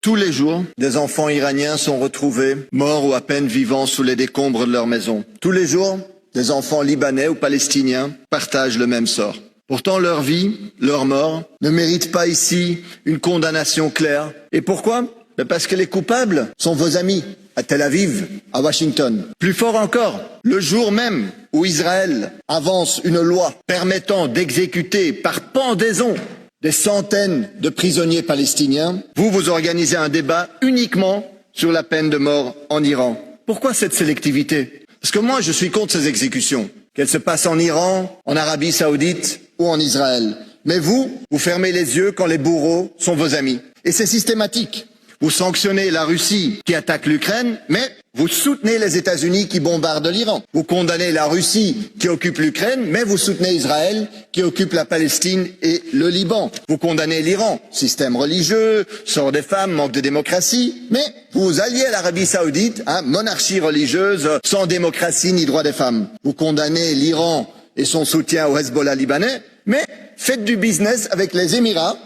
Tous les jours, des enfants iraniens sont retrouvés morts ou à peine vivants sous les décombres de leur maison. Tous les jours, des enfants libanais ou palestiniens partagent le même sort. Pourtant, leur vie, leur mort, ne méritent pas ici une condamnation claire. Et pourquoi? Parce que les coupables sont vos amis, à Tel Aviv, à Washington. Plus fort encore, le jour même où Israël avance une loi permettant d'exécuter par pendaison des centaines de prisonniers palestiniens, vous organisez un débat uniquement sur la peine de mort en Iran. Pourquoi cette sélectivité? Parce que moi, je suis contre ces exécutions, qu'elles se passent en Iran, en Arabie Saoudite ou en Israël. Mais vous fermez les yeux quand les bourreaux sont vos amis. Et c'est systématique. Vous sanctionnez la Russie qui attaque l'Ukraine, mais vous soutenez les États-Unis qui bombardent l'Iran. Vous condamnez la Russie qui occupe l'Ukraine, mais vous soutenez Israël qui occupe la Palestine et le Liban. Vous condamnez l'Iran, système religieux, sort des femmes, manque de démocratie, mais vous vous alliez à l'Arabie Saoudite, monarchie religieuse, sans démocratie ni droit des femmes. Vous condamnez l'Iran et son soutien au Hezbollah libanais, mais faites du business avec les Émirats,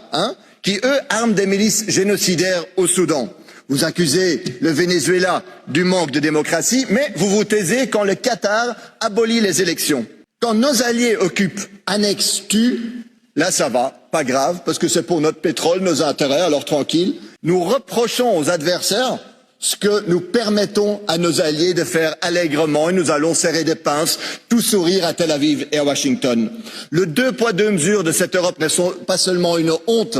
qui, eux, arment des milices génocidaires au Soudan. Vous accusez le Venezuela du manque de démocratie, mais vous vous taisez quand le Qatar abolit les élections. Quand nos alliés occupent, annexent, tuent, là ça va, pas grave, parce que c'est pour notre pétrole, nos intérêts, alors tranquille. Nous reprochons aux adversaires ce que nous permettons à nos alliés de faire allègrement, et nous allons serrer des pinces, tout sourire à Tel Aviv et à Washington. Le 2 poids 2 mesures de cette Europe ne sont pas seulement une honte,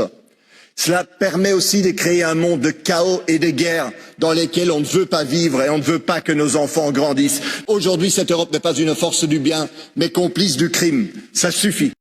cela permet aussi de créer un monde de chaos et de guerre dans lesquels on ne veut pas vivre et on ne veut pas que nos enfants grandissent. Aujourd'hui, cette Europe n'est pas une force du bien, mais complice du crime. Ça suffit.